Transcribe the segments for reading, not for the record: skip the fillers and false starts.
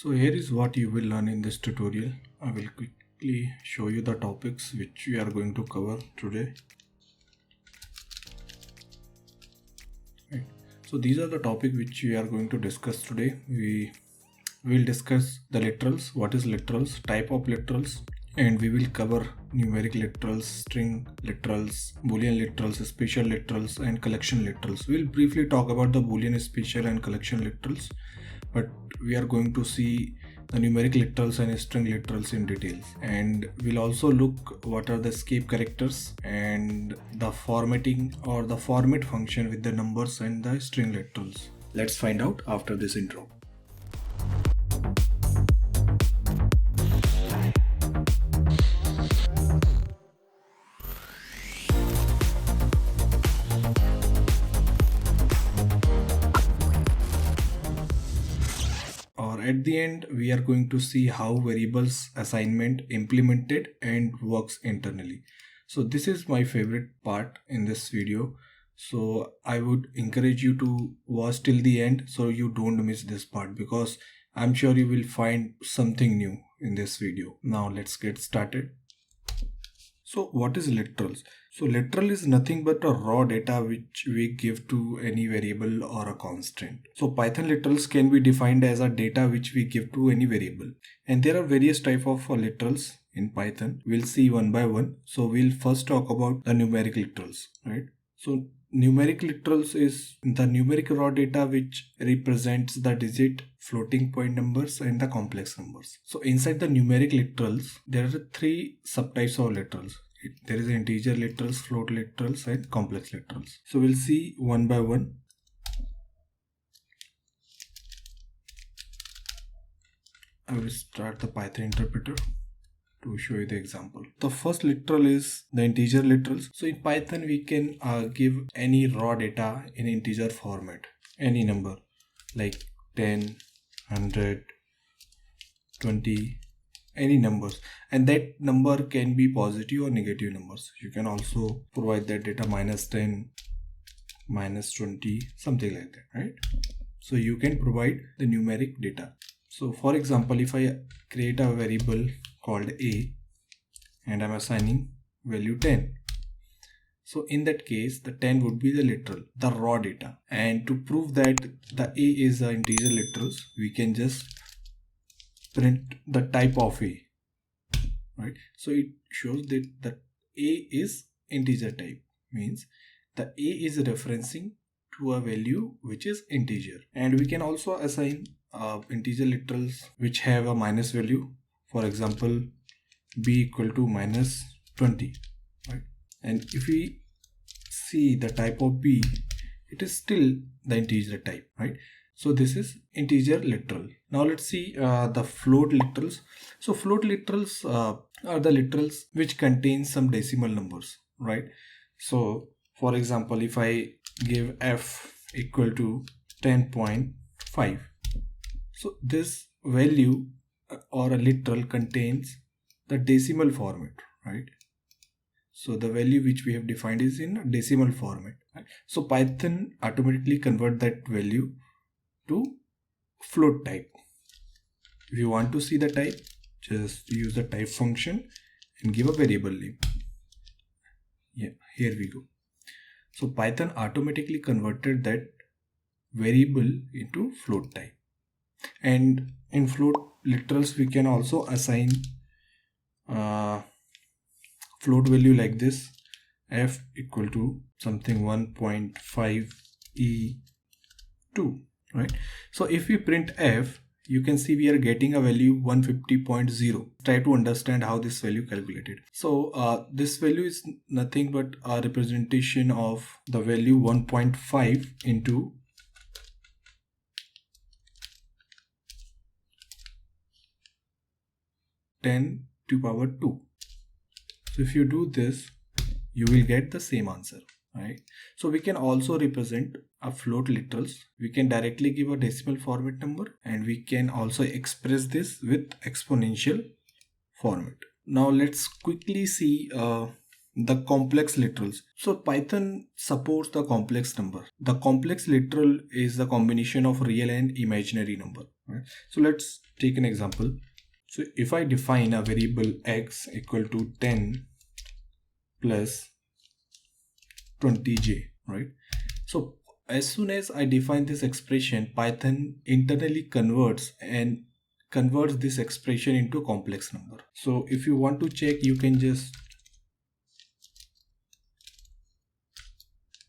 So here is what you will learn in this tutorial. I will quickly show you the topics which we are going to cover today. Right. So these are the topics which we are going to discuss today. We will discuss the literals, what is literals, type of literals, and we will cover numeric literals, string literals, boolean literals, special literals, and collection literals. We'll briefly talk about the boolean, special, and collection literals, but we are going to see the numeric literals and string literals in details, and we'll also look what are the escape characters and the formatting or the format function with the numbers and the string literals. Let's find out after this intro. At the end, we are going to see how variables assignment implemented and works internally. So this is my favorite part in this video. So I would encourage you to watch till the end so you don't miss this part, because I'm sure you will find something new in this video. Now let's get started. So what is literals? So literal is nothing but a raw data which we give to any variable or a constant. So Python literals can be defined as a data which we give to any variable. And there are various types of literals in Python. We'll see one by one. So we'll first talk about the numeric literals, right? So numeric literals is the numeric raw data which represents the digit, floating point numbers, and the complex numbers. So inside the numeric literals, there are three subtypes of literals. There is integer literals, float literals, and complex literals. So we'll see one by one. I will start the Python interpreter to show you the example. The first literal is the integer literals. So in Python, we can give any raw data in integer format, any number like 10, 100, 20, any numbers, and that number can be positive or negative numbers. You can also provide that data -10, -20, something like that, right? So you can provide the numeric data. So for example, if I create a variable called a and I'm assigning value 10, so in that case the 10 would be the literal, the raw data. And to prove that the a is the integer literals, we can just print the type of a, right? So it shows that the a is integer type, means the a is referencing to a value which is integer. And we can also assign integer literals which have a minus value. For example, b equal to -20, right? And if we see the type of b, it is still the integer type, right? So this is integer literal. Now let's see the float literals. So float literals are the literals which contain some decimal numbers, right? So for example, if I give f equal to 10.5, so this value or a literal contains the decimal format, right? So the value which we have defined is in decimal format, right? So Python automatically convert that value to float type. If you want to see the type, just use the type function and give a variable name. Yeah, here we go. So Python automatically converted that variable into float type. And in float literals, we can also assign float value like this: f equal to something 1.5 e2, right? So if we print f, you can see we are getting a value 150.0. Try to understand how this value calculated. So this value is nothing but a representation of the value 1.5 into 10 to power 2. So if you do this, you will get the same answer, right? So we can also represent a float literals. We can directly give a decimal format number, and we can also express this with exponential format. Now let's quickly see the complex literals. So Python supports the complex number. The complex literal is the combination of real and imaginary number, right? So let's take an example. So if I define a variable x equal to 10 plus 20j, right? So as soon as I define this expression, Python internally converts this expression into a complex number. So if you want to check, you can just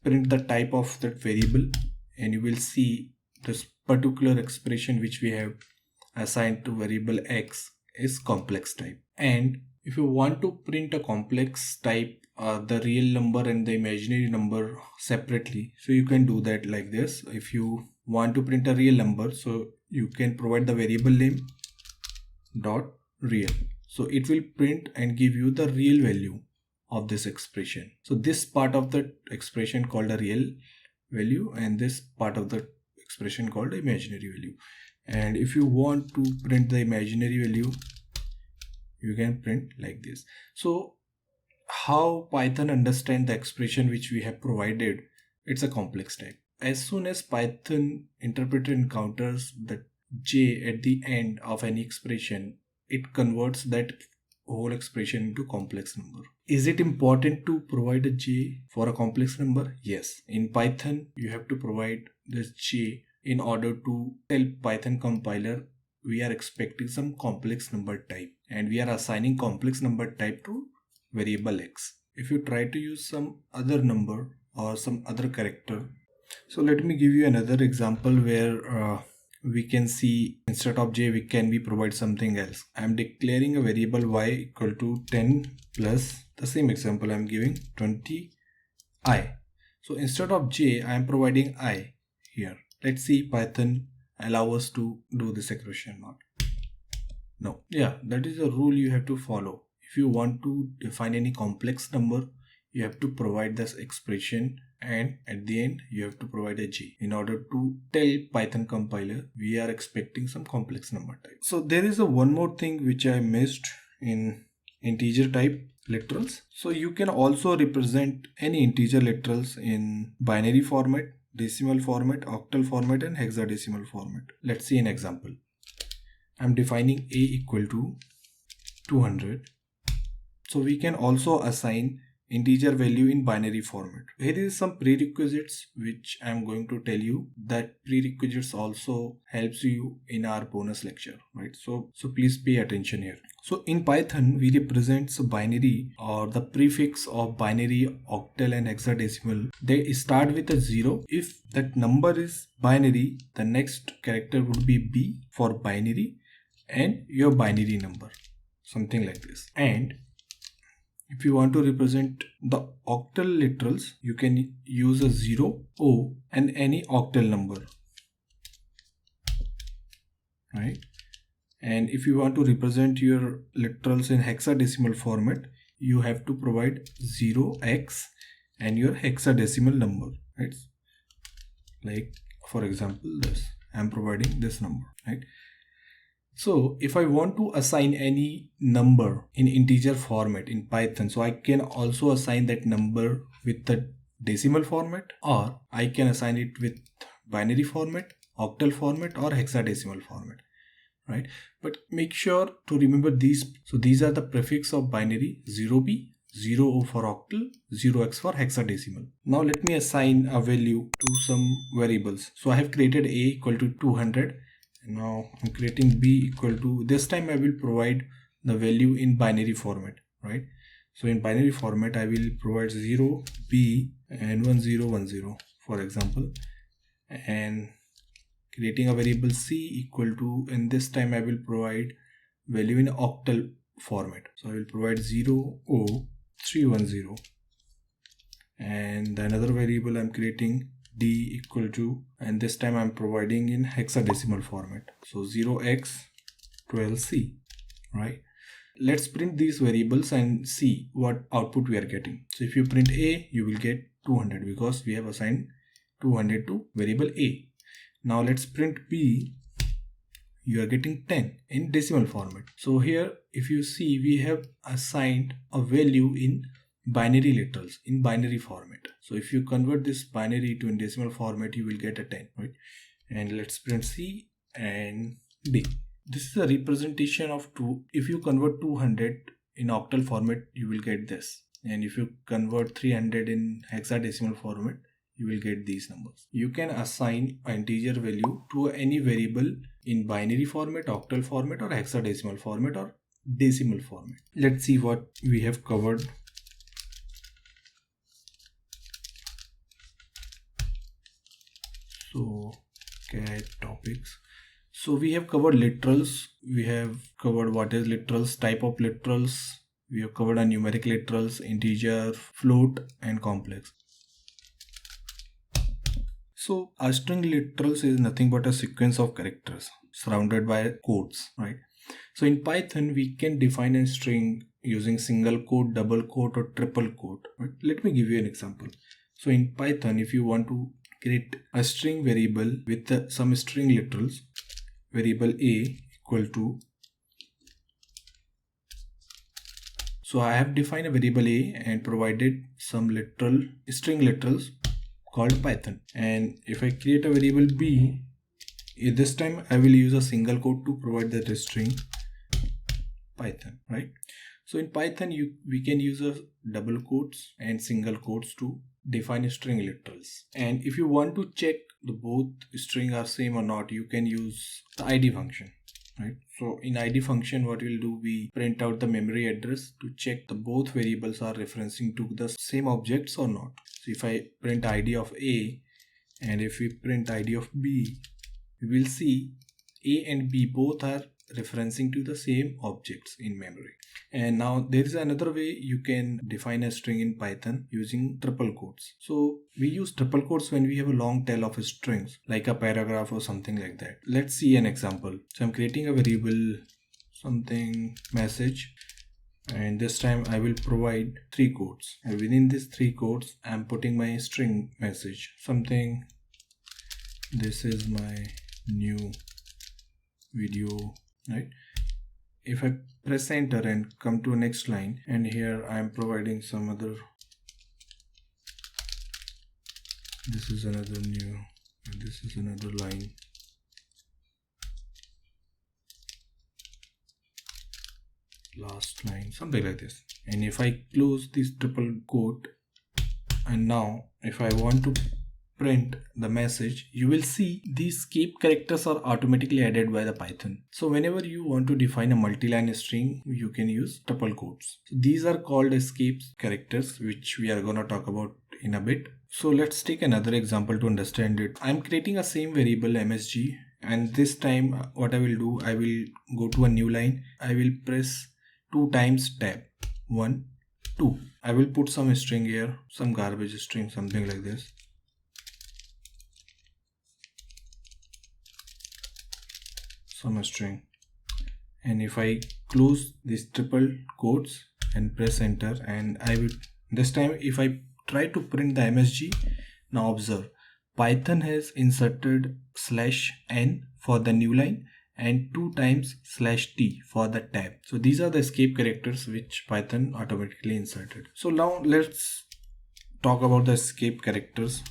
print the type of that variable and you will see this particular expression which we have assigned to variable x is complex type. And if you want to print a complex type, the real number and the imaginary number separately, so you can do that like this. If you want to print a real number, so you can provide the variable name dot real, so it will print and give you the real value of this expression. So this part of the expression called a real value and this part of the expression called imaginary value. And if you want to print the imaginary value, you can print like this. So how Python understand the expression which we have provided? It's a complex type. As soon as Python interpreter encounters the j at the end of any expression, it converts that whole expression into complex number. Is it important to provide a j for a complex number? Yes. In Python, you have to provide this j in order to tell Python compiler we are expecting some complex number type and we are assigning complex number type to variable x. If you try to use some other number or some other character, so let me give you another example where we can see instead of j we provide something else. I am declaring a variable y equal to 10 plus the same example I am giving 20i. So instead of j I am providing I here. Let's see Python allow us to do this expression or not. No. Yeah, that is a rule you have to follow. If you want to define any complex number, you have to provide this expression and at the end you have to provide a j in order to tell Python compiler we are expecting some complex number type. So there is a one more thing which I missed in integer type literals. So you can also represent any integer literals in binary format, decimal format, octal format and hexadecimal format. Let's see an example. I'm defining a equal to 200. So we can also assign integer value in binary format. Here is some prerequisites which I am going to tell you. That prerequisites also helps you in our bonus lecture, right? So please pay attention here. So in Python we represent binary or the prefix of binary, octal and hexadecimal. They start with a 0. If that number is binary, the next character would be b for binary and your binary number, something like this. And if you want to represent the octal literals, you can use a 0, O and any octal number, right? And if you want to represent your literals in hexadecimal format, you have to provide 0x and your hexadecimal number, right? Like for example this, I am providing this number, right? So if I want to assign any number in integer format in Python, so I can also assign that number with the decimal format, or I can assign it with binary format, octal format or hexadecimal format, right? But make sure to remember these. So these are the prefix of binary: 0b, 0o for octal, 0x for hexadecimal. Now let me assign a value to some variables. So I have created a equal to 200. Now I'm creating b equal to, this time I will provide the value in binary format, right? So in binary format I will provide 0, b and 1010 for example, and creating a variable c equal to, and this time I will provide value in octal format. So I will provide 0o310, and another variable I'm creating d equal to, and this time I'm providing in hexadecimal format, so 0x12c, right? Let's print these variables and see what output we are getting. So if you print a, you will get 200 because we have assigned 200 to variable a. Now let's print b, you are getting 10 in decimal format. So here if you see, we have assigned a value in binary literals in binary format. So if you convert this binary to in decimal format, you will get a 10, right? And let's print c and d. This is a representation of 2. If you convert 200 in octal format, you will get this. And if you convert 300 in hexadecimal format, you will get these numbers. You can assign an integer value to any variable in binary format, octal format, or hexadecimal format, or decimal format. Let's see what we have covered. So cat topics. So we have covered literals. We have covered what is literals, type of literals. We have covered a numeric literals, integer, float, and complex. So a string literals is nothing but a sequence of characters surrounded by quotes, right? So in Python, we can define a string using single quote, double quote, or triple quote. Right? Let me give you an example. So in Python, if you want to create a string variable with some string literals, variable a equal to, so I have defined a variable a and provided some string literals called Python. And if I create a variable b, this time I will use a single quote to provide the string Python, right? So in Python, we can use a double quotes and single quotes to define string literals. And if you want to check the both string are same or not, you can use the id function, right? So in id function, what we'll do, we print out the memory address to check the both variables are referencing to the same objects or not. So if I print id of a and if we print id of b, we will see a and b both are referencing to the same objects in memory. And now there is another way you can define a string in Python using triple quotes. So we use triple quotes when we have a long tail of strings, like a paragraph or something like that. Let's see an example. So I'm creating a variable something message, and this time I will provide 3 quotes, and within these 3 quotes I'm putting my string message, something, this is my new video, right? If I press enter and come to next line, and here I am providing some other, this is another new, and this is another line. Last line, something like this. And if I close this triple quote, and now if I want to print the message, you will see these escape characters are automatically added by the Python. So whenever you want to define a multi-line string, you can use triple quotes. So these are called escape characters, which we are going to talk about in a bit. So let's take another example to understand it. I'm creating a same variable msg, and this time what I will do, I will go to a new line. I will press 2 times tab, 1, 2. I will put some string here, some garbage string, something like this. Some string, and if I close these triple quotes and press enter, and I will, this time if I try to print the msg, now observe Python has inserted /n for the new line and 2 times /t for the tab. So these are the escape characters which Python automatically inserted. So now let's talk about the escape characters.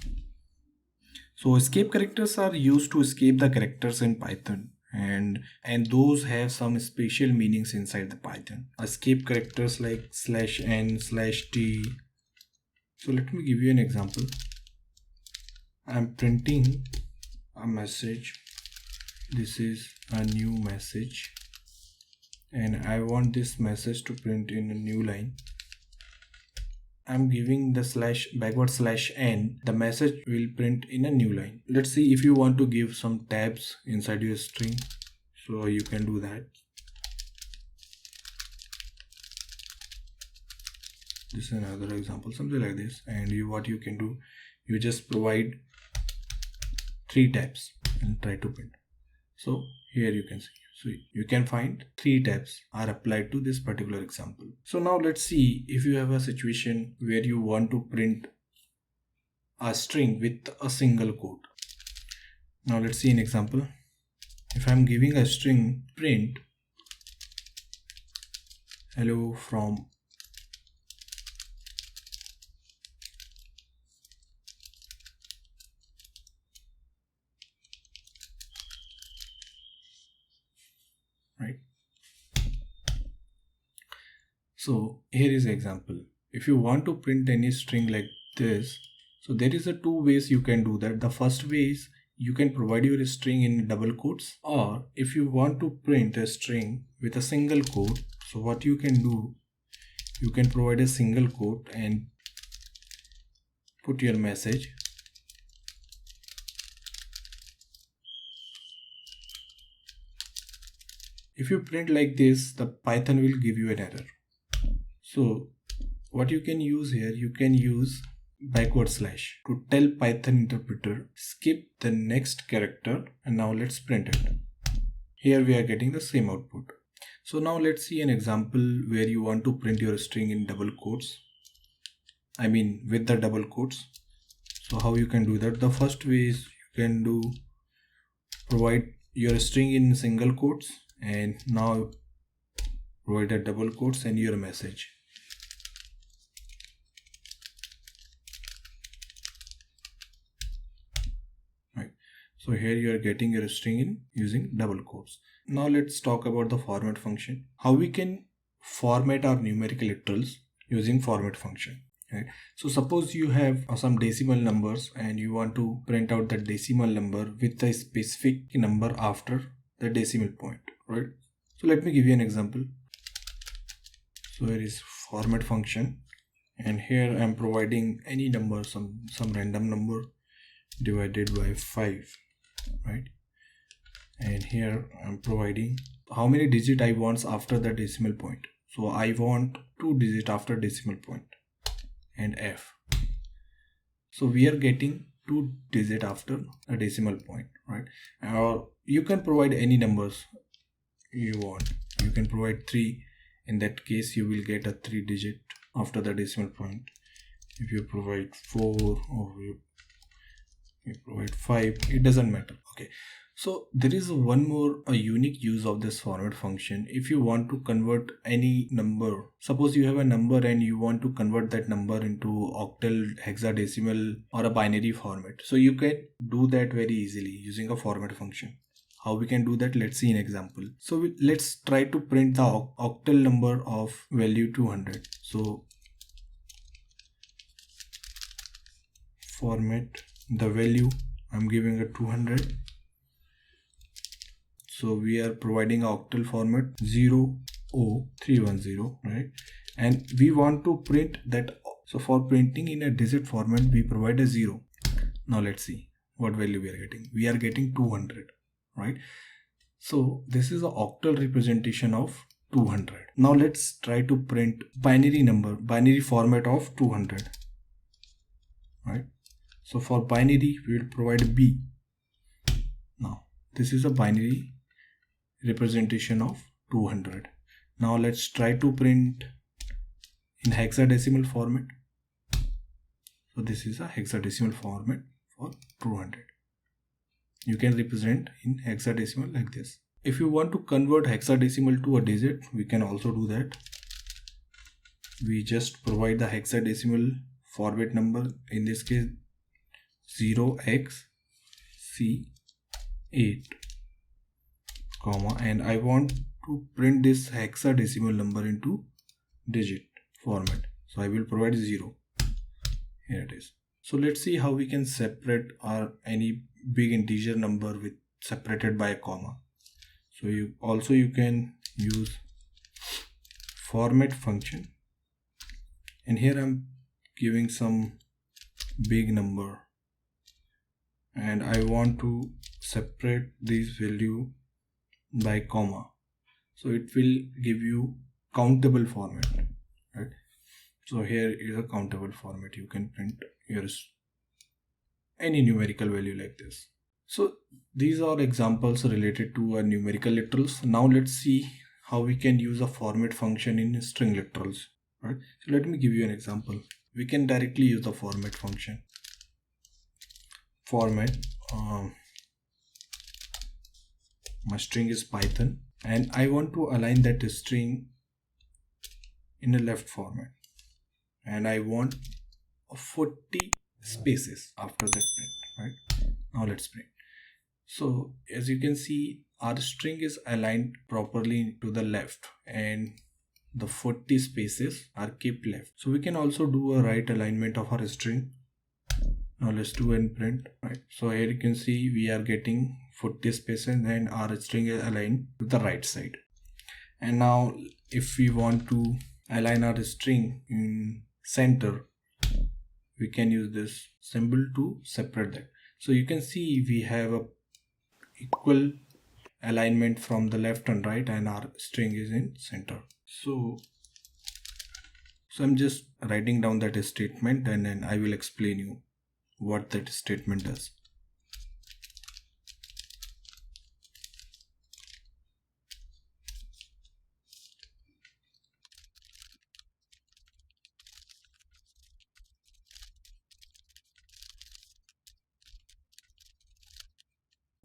So escape characters are used to escape the characters in Python, and those have some special meanings inside the Python. Escape characters like /n, /t. So let me give you an example. I'm printing a message. This is a new message, and I want this message to print in a new line. I'm giving the /n, the message will print in a new line. Let's see if you want to give some tabs inside your string, so you can do that. This is another example, something like this. And what you can do, you just provide 3 tabs and try to print. So here you can see, so you can find 3 tabs are applied to this particular example. So now let's see if you have a situation where you want to print a string with a single quote. Now let's see an example. If I'm giving a string print hello from So here is an example. If you want to print any string like this, so there is a two ways you can do that. The first way is you can provide your string in double quotes, or if you want to print a string with a single quote, so what you can do, you can provide a single quote and put your message. If you print like this, the Python will give you an error. So what you can use here, you can use backward slash to tell Python interpreter skip the next character, and now let's print it. Here we are getting the same output. So now let's see an example where you want to print your string in double quotes. I mean with the double quotes. So how you can do that? The first way is you can do provide your string in single quotes and now provide a double quotes and your message. Right. So here you are getting your string in using double quotes. Now let's talk about the format function. How we can format our numeric literals using format function. Right. So suppose you have some decimal numbers and you want to print out the decimal number with a specific number after the decimal point, right? So let me give you an example. So here is format function, and here I'm providing any number, some random number divided by 5, right? And here I'm providing how many digits I want after the decimal point. So I want 2 digits after decimal point and F. So we are getting 2 digits after a decimal point, right? Or you can provide any numbers you want. You can provide 3. In that case you will get a 3 digit after the decimal point. If you provide 4 or you provide 5, it doesn't matter. Okay, so there is one more unique use of this format function. If you want to convert any number, suppose you have a number and you want to convert that number into octal, hexadecimal or a binary format, so you can do that very easily using a format function. How we can do that? Let's see an example. So let's try to print the octal number of value 200. So format the value, I'm giving a 200. So we are providing a octal format 00310, right? And we want to print that. So for printing in a digit format, we provide a 0. Now let's see what value we are getting. We are getting 200, right? So this is the octal representation of 200. Now let's try to print binary format of 200, right? So for binary, we will provide B. Now this is a binary representation of 200. Now let's try to print in hexadecimal format. So this is a hexadecimal format for 200. You can represent in hexadecimal like this. If you want to convert hexadecimal to a digit, we can also do that. We just provide the hexadecimal format number, in this case 0xC8, comma, and I want to print this hexadecimal number into digit format. So I will provide 0. Here it is. So let's see how we can separate any big integer number with separated by a comma. So you can use format function, and here I'm giving some big number and I want to separate this value by comma, so it will give you countable format, right? So here is a countable format. You can print any numerical value like this. So these are examples related to numerical literals. Now let's see how we can use a format function in string literals, right? So let me give you an example. We can directly use the format function. Format, my string is Python and I want to align that string in a left format, and I want 40 spaces after that print, right? Now let's print. So as you can see, our string is aligned properly to the left, and the 40 spaces are kept left. So we can also do a right alignment of our string. Now let's do and print, right? So here you can see we are getting 40 spaces and our string is aligned to the right side. And now if we want to align our string in center, we can use this symbol to separate that. So you can see we have a equal alignment from the left and right, and our string is in center. So I'm just writing down that statement, and then I will explain you what that statement does.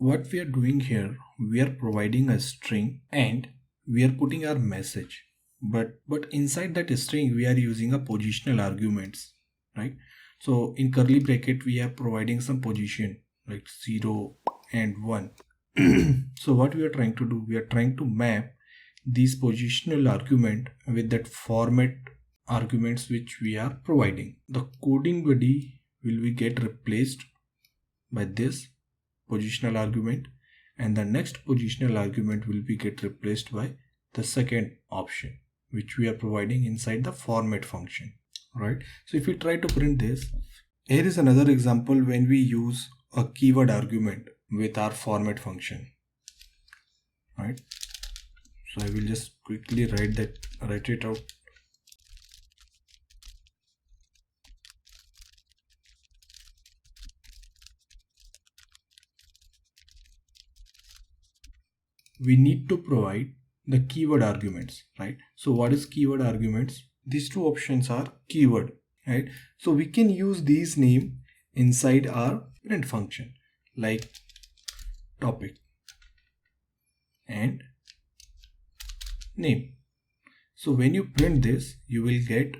What we are doing here, we are providing a string and we are putting our message, but inside that string we are using a positional arguments, right? So in curly bracket we are providing some position like 0 and 1. So what we are trying to do, we are trying to map these positional argument with that format arguments which we are providing. The coding body will be get replaced by this positional argument, and the next positional argument will be get replaced by the second option which we are providing inside the format function, right? So if we try to print this, here is another example when we use a keyword argument with our format function, right? So I will just quickly write it out. We need to provide the keyword arguments, right? So what is keyword arguments? These two options are keyword, right? So we can use these name inside our print function like topic and name. So when you print this, you will get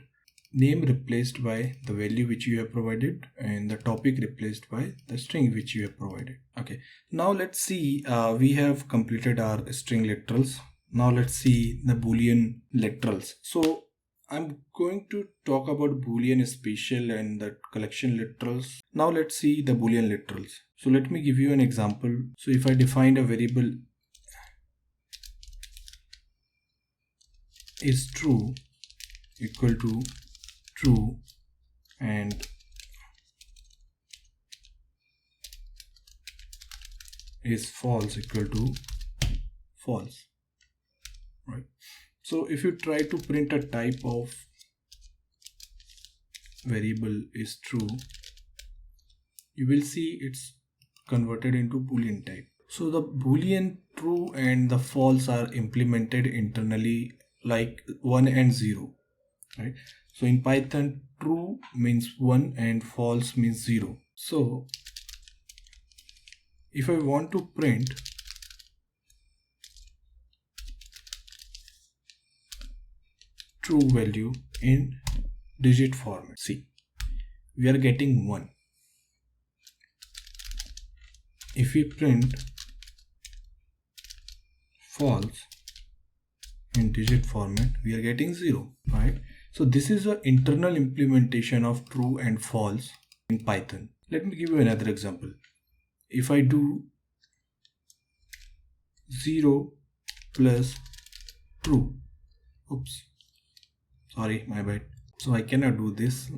name replaced by the value which you have provided and the topic replaced by the string which you have provided. Okay, now let's see, we have completed our string literals. Now let's see the boolean literals. So I'm going to talk about boolean special and the collection literals. Now let's see the boolean literals. So let me give you an example. So if I defined a variable is true equal to true and is false equal to false, right? So if you try to print a type of variable is true, you will see it's converted into boolean type. So the boolean true and the false are implemented internally like 1 and 0, right? So in Python, true means 1 and false means 0. So if I want to print true value in digit format, see, we are getting 1. If we print false in digit format, we are getting 0, right? So this is an internal implementation of true and false in Python. Let me give you another example. If I do 0 plus true, oops, sorry, my bad. So I cannot do this.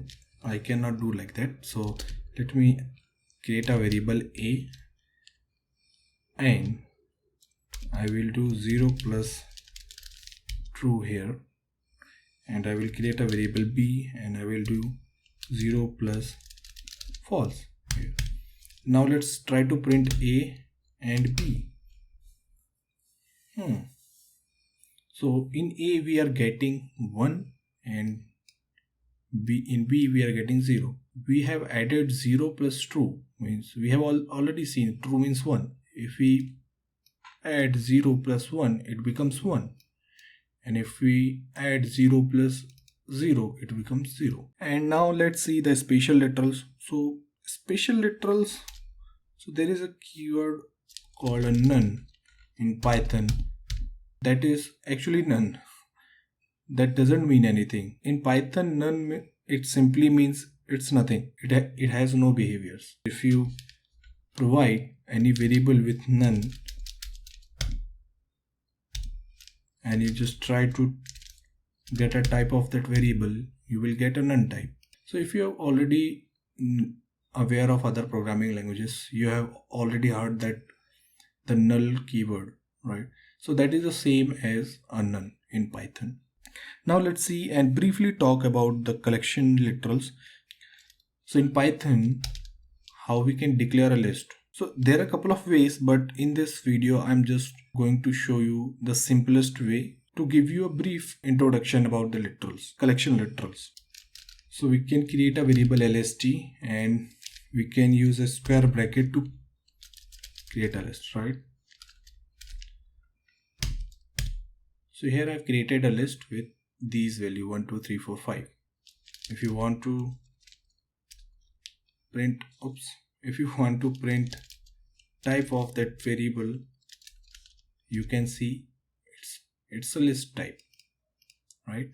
I cannot do like that. So let me create a variable a and I will do 0 plus true here, and I will create a variable b and I will do 0 plus false here. Now let's try to print a and b. So in a we are getting 1 and in b we are getting 0. We have added 0 plus true, means we have already seen true means 1. If we add 0 plus 1, it becomes 1. And if we add 0 plus 0, it becomes 0. And now let's see the special literals. So special literals, so there is a keyword called a none in Python. That is actually none. that doesn't mean anything. In Python, none, it simply means it's nothing. It has no behaviors. If you provide any variable with none and you just try to get a type of that variable, you will get a none type. So if you are already aware of other programming languages, you have already heard that the null keyword, right? So that is the same as a none in Python. Now let's see and briefly talk about the collection literals. So in Python, how we can declare a list. So there are a couple of ways, but in this video, I'm just going to show you the simplest way to give you a brief introduction about the literals, collection literals. So we can create a variable lst and we can use a square bracket to create a list, right? So here I've created a list with these value 1, 2, 3, 4, 5. If you want to print, type of that variable, you can see it's a list type, right?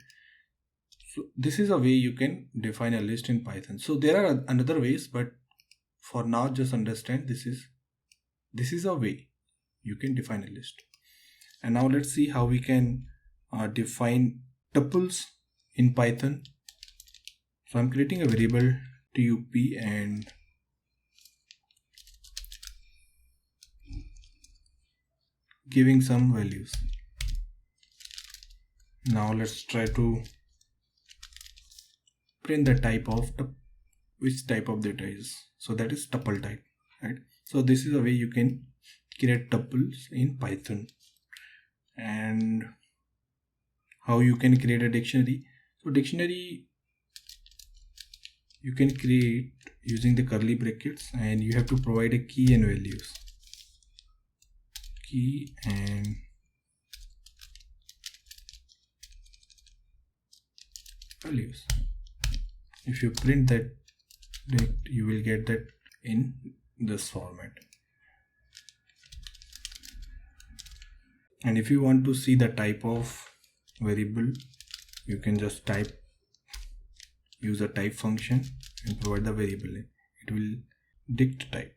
So this is a way you can define a list in Python. So there are another ways, but for now just understand this is a way you can define a list. And now let's see how we can define tuples in Python. So I'm creating a variable tup and giving some values. Now let's try to print the type of which type of data is. So that is tuple type, right? So this is a way you can create tuples in Python. And how you can create a dictionary. So dictionary you can create using the curly brackets, and you have to provide a key and values. Key and values. If you print that, you will get that in this format. And if you want to see the type of variable, you can just use a type function and provide the variable. It will dict type,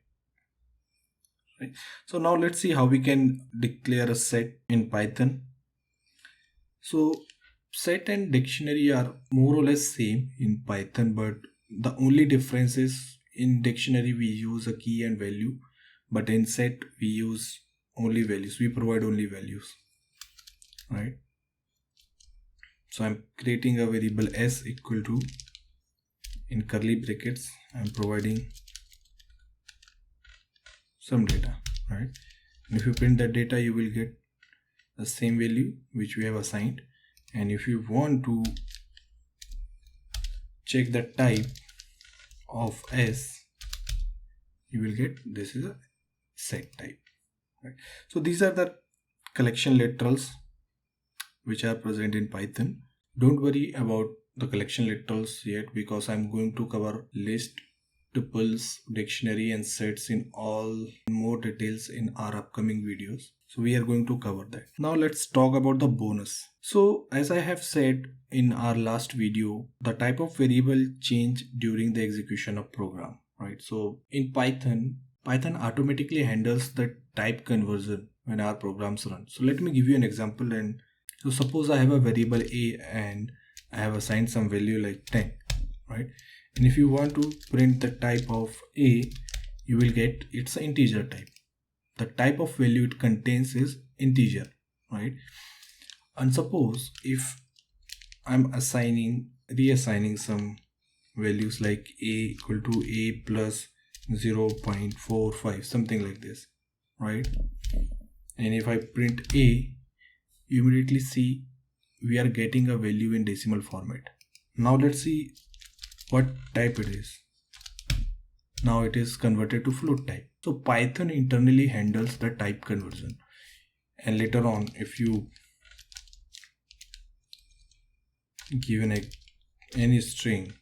right? So now let's see how we can declare a set in Python. So set and dictionary are more or less same in Python, but the only difference is in dictionary we use a key and value, but in set we use only values. We provide only values, right? So I'm creating a variable s equal to, in curly brackets, I'm providing some data, right? And if you print that data, you will get the same value which we have assigned. And if you want to check the type of s, you will get this is a set type, right? So these are the collection literals which are present in Python. Don't worry about the collection literals yet, because I'm going to cover list, tuples, dictionary and sets in more details in our upcoming videos. So we are going to cover that. Now let's talk about the bonus. So as I have said in our last video, the type of variable change during the execution of program, right? So in Python automatically handles the type conversion when our programs run. So let me give you an example. And so suppose I have a variable a and I have assigned some value like 10, right? And if you want to print the type of a, you will get it's an integer type. The type of value it contains is integer, right? And suppose if I'm reassigning some values like a equal to a plus 0.45, something like this, right? And if I print a, you immediately see we are getting a value in decimal format. Now let's see what type it is. Now it is converted to float type. So Python internally handles the type conversion, and later on if you given any string,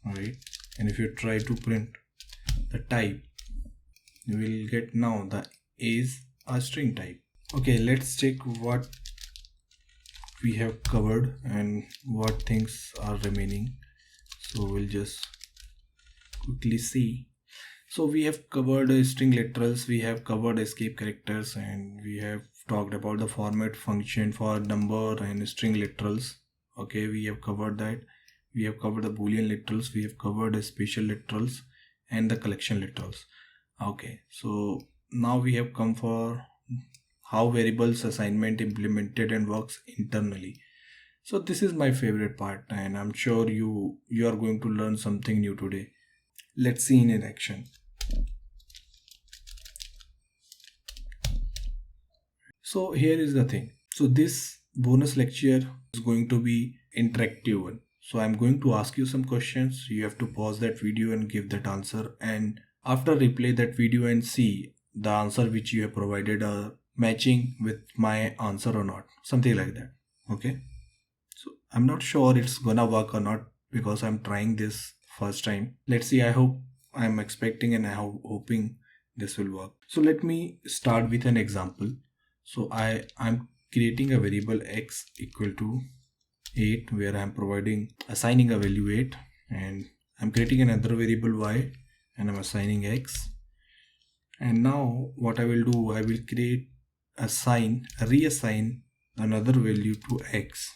right, and if you try to print the type, you will get now the is a string type. Okay, let's check what we have covered and what things are remaining. So we'll just quickly see. So we have covered string literals, we have covered escape characters, and we have talked about the format function for number and string literals. Okay, we have covered that. We have covered the boolean literals, we have covered the spatial literals and the collection literals. Okay, so now we have come for how variables assignment implemented and works internally. So this is my favorite part, and I'm sure you are going to learn something new today. Let's see in action. So here is the thing. So this bonus lecture is going to be interactive one. So I'm going to ask you some questions. You have to pause that video and give that answer, and after replay that video and see the answer which you have provided are matching with my answer or not, something like that. Okay, so I'm not sure it's gonna work or not because I'm trying this first time. Let's see. I'm expecting and I'm hoping this will work. So let me start with an example. So I'm creating a variable x equal to 8 where I'm assigning a value 8, and I'm creating another variable y and I'm assigning x. And now what I will do, I will reassign another value to x.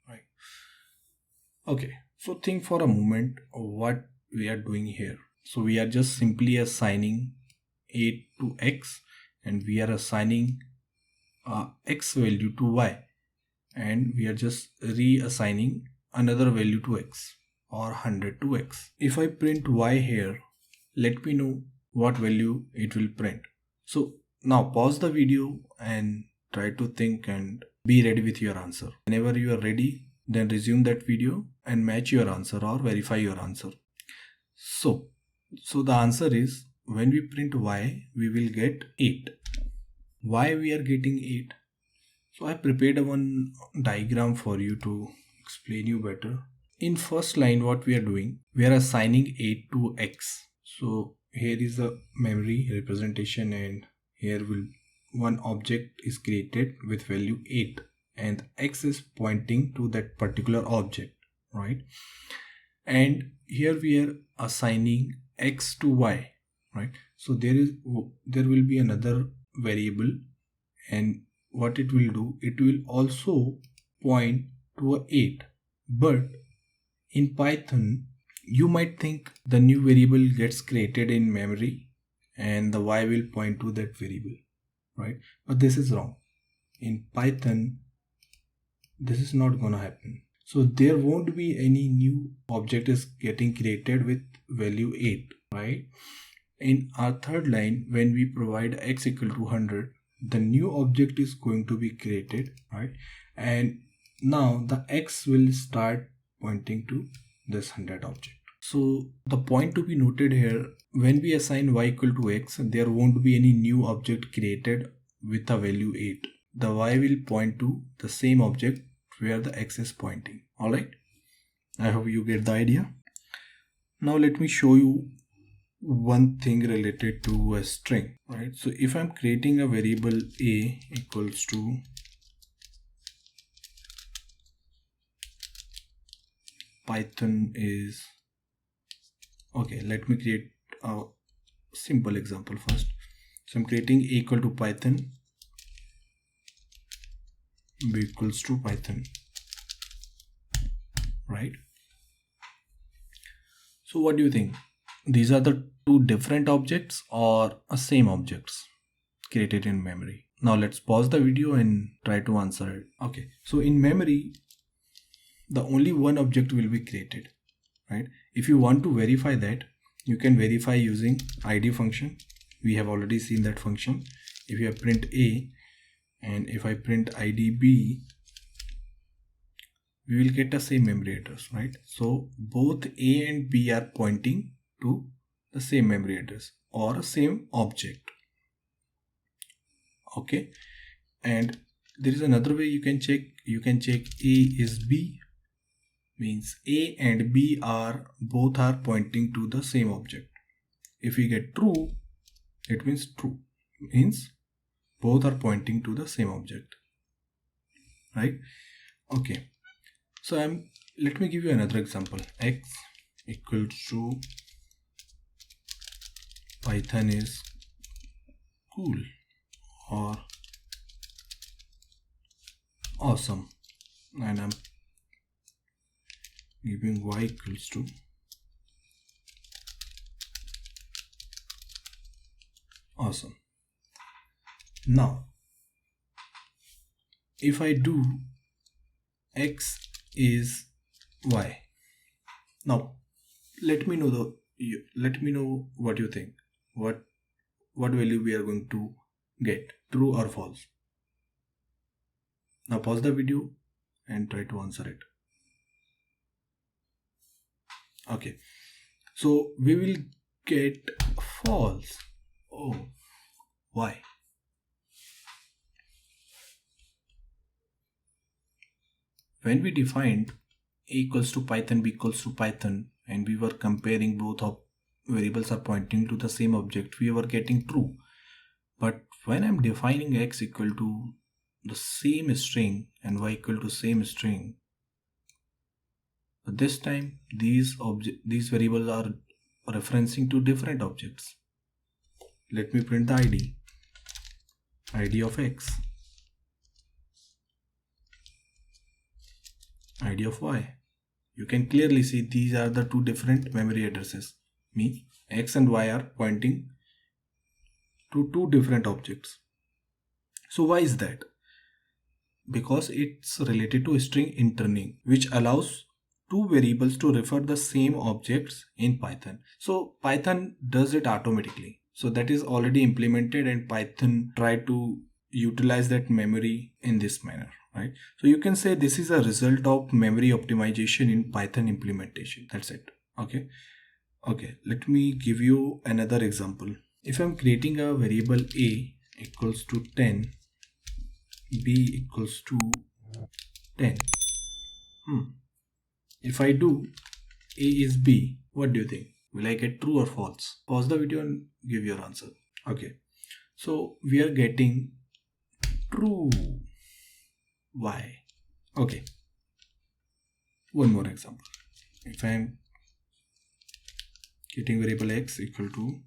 Right. Okay, so think for a moment of what we are doing here. So we are just simply assigning 8 to x, and we are assigning x value to y, and we are just reassigning another value to x or 100 to x. If I print y here, let me know what value it will print. So now pause the video and try to think and be ready with your answer. Whenever you are ready, then resume that video and match your answer or verify your answer. So the answer is, when we print y, we will get 8. Why we are getting 8? So I prepared one diagram for you to explain you better. In first line, what we are doing, we are assigning 8 to x. So here is the memory representation, and here one object is created with value 8, and x is pointing to that particular object, right? And here we are assigning x to y, right? So there will be another variable, and what it will do, it will also point to a 8. But in Python, you might think the new variable gets created in memory and the y will point to that variable, right? But this is wrong. In Python, this is not gonna happen. So there won't be any new object is getting created with value 8, right? In our third line, when we provide x equal to 100, the new object is going to be created, right? And now the x will start pointing to this 100 object. So the point to be noted here, when we assign y equal to x, there won't be any new object created with a value 8. The y will point to the same object where the x is pointing. Alright, I hope you get the idea. Now let me show you one thing related to a string, right? So if I'm creating a variable a equals to Python is, okay, let me create a simple example first. So I'm creating a equal to Python, b equals to Python, right? So what do you think? These are the two different objects or a same objects created in memory? Now let's pause the video and try to answer it. Okay, so in memory, the only one object will be created, right? If you want to verify that, you can verify using id function. We have already seen that function. If you print a and if I print id b, we will get the same memory address, right? So both a and b are pointing to the same memory address or same object. Okay, and there is another way you can check. You can check a is b, means a and b are both pointing to the same object. If we get true, it means true, means both are pointing to the same object. right? Okay, so let me give you another example. X equals to Python is cool or awesome, and I'm giving Y equals to awesome. Now if I do X is Y, now let me know what you think. What value we are going to get, true or false? Now pause the video and try to answer it. Okay, so we will get false. Oh, why? When we defined a equals to Python, b equals to Python, and we were comparing both of variables are pointing to the same object, we were getting true. But when I'm defining x equal to the same string and y equal to same string, but this time these variables are referencing to different objects. Let me print the id of x, id of y. You can clearly see these are the two different memory addresses. X and y are pointing to two different objects. So why is that? Because it's related to string interning, which allows two variables to refer the same objects in Python. So Python does it automatically. So that is already implemented, and Python try to utilize that memory in this manner, right? So you can say this is a result of memory optimization in Python implementation. That's it. Okay, let me give you another example. If I'm creating a variable a equals to 10, b equals to 10, if I do a is b, what do you think? Will I get true or false? Pause the video and give your answer. Okay, so we are getting true. Why? Okay, one more example. If I am getting variable x equal to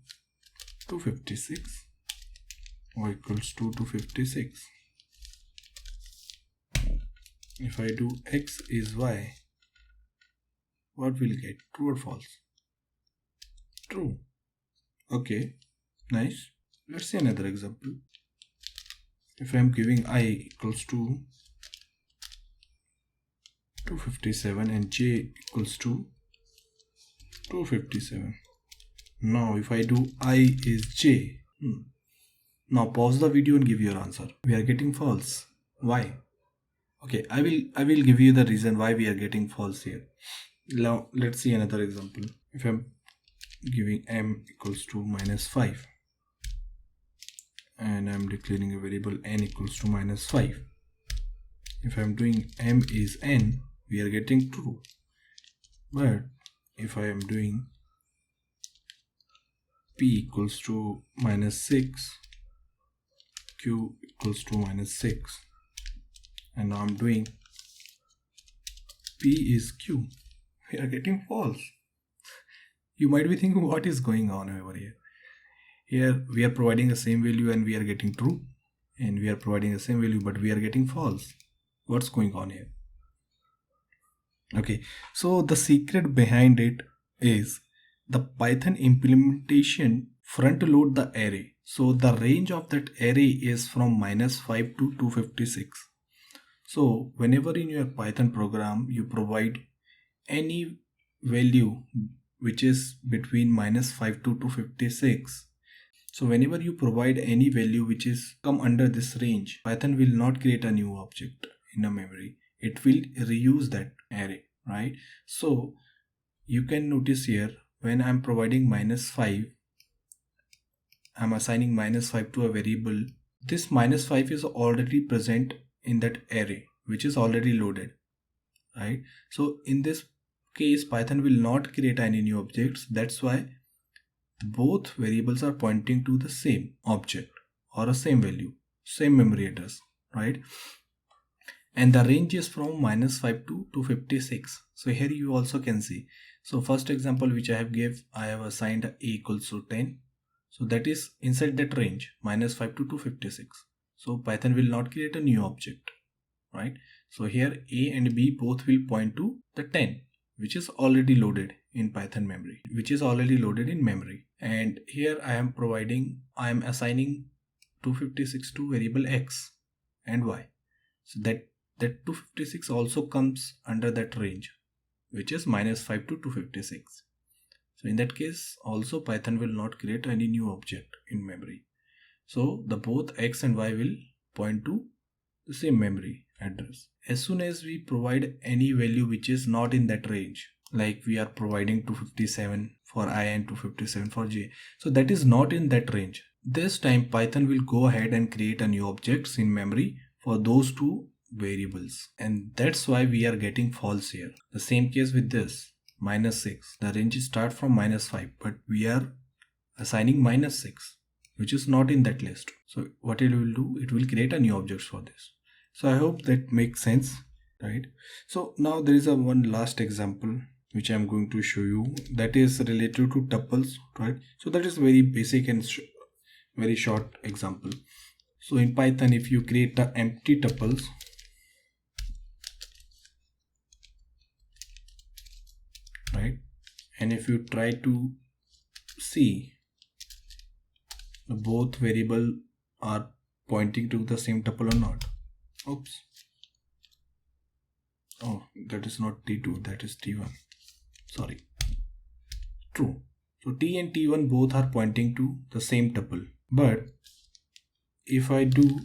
256, y equals to 256. If I do x is y, what will get? True or false? True. Okay, nice. Let's see another example. If I am giving I equals to 257 and j equals to 257. Now if I do I is j, now pause the video and give your answer. We are getting false. Why? Okay, I will give you the reason why we are getting false here. Now let's see another example. If I'm giving m equals to -5 and I'm declaring a variable n equals to -5. If I'm doing m is n, we are getting true. But if I am doing p equals to -6, q equals to -6, and now I'm doing p is q, we are getting false. You might be thinking, what is going on over here? Here we are providing the same value and we are getting true, and we are providing the same value but we are getting false. What's going on here? Okay, so the secret behind it is the Python implementation front load the array. So the range of that array is from -5 to 256. So whenever in your Python program you provide any value which is between -5 to 256, so whenever you provide any value which is come under this range, Python will not create a new object in a memory. It will reuse that array, right? So you can notice here, when I'm providing -5, I'm assigning -5 to a variable. This -5 is already present in that array which is already loaded, right? So in this case Python will not create any new objects. That's why both variables are pointing to the same object or a same value, same memory address, right? and the range is from -5 to 256. So here you also can see. So first example which I have assigned a equals to 10. So that is inside that range, -5 to 256. So Python will not create a new object, right? So here A and B both will point to the 10, which is already loaded in Python memory, And here I am assigning 256 to variable X and Y. So that 256 also comes under that range, which is -5 to 256. So in that case also Python will not create any new object in memory. So the both X and Y will point to the same memory address. As soon as we provide any value which is not in that range, like we are providing 257 for I and 257 for J, so that is not in that range. This time Python will go ahead and create a new objects in memory for those two variables, and that's why we are getting false here. The same case with this -6. The range start from -5, but we are assigning -6, which is not in that list. So what it will do, it will create a new object for this. So I hope that makes sense, right? So now there is one last example which I'm going to show you, that is related to tuples, right? So that is very basic and very short example. So in Python, if you create the empty tuples, right, and if you try to see both variable are pointing to the same tuple or not. Oops. Oh, that is not T2, that is T1. Sorry. True. So T and T1 both are pointing to the same tuple. But if I do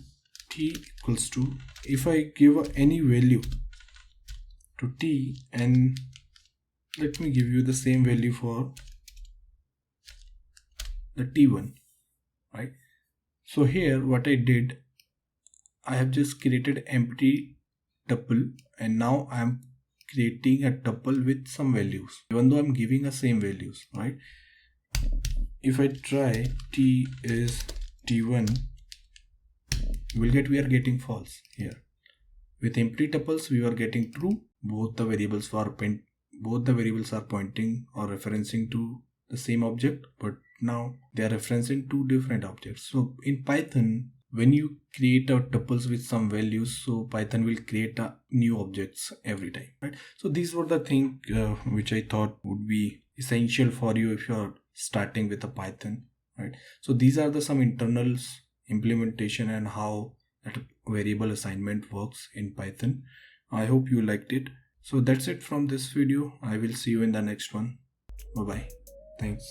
T equals to, if I give any value to T, and let me give you the same value for the T1, right? So here what I did, I have just created empty tuple, and now I am creating a tuple with some values, even though I'm giving the same values, right? If I try T is T1, we are getting false here. With empty tuples we are getting true. Both the variables are pointing or referencing to the same object, but now they are referencing two different objects. So in Python, when you create a tuples with some values, so Python will create a new objects every time, right? So these were the things which I thought would be essential for you if you are starting with a Python, right? So these are the some internals implementation and how that variable assignment works in Python. I hope you liked it. So that's it from this video. I will see you in the next one. Bye bye. Thanks.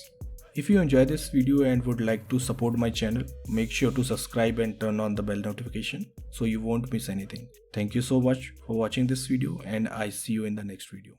If you enjoyed this video and would like to support my channel, make sure to subscribe and turn on the bell notification so you won't miss anything. Thank you so much for watching this video, and I see you in the next video.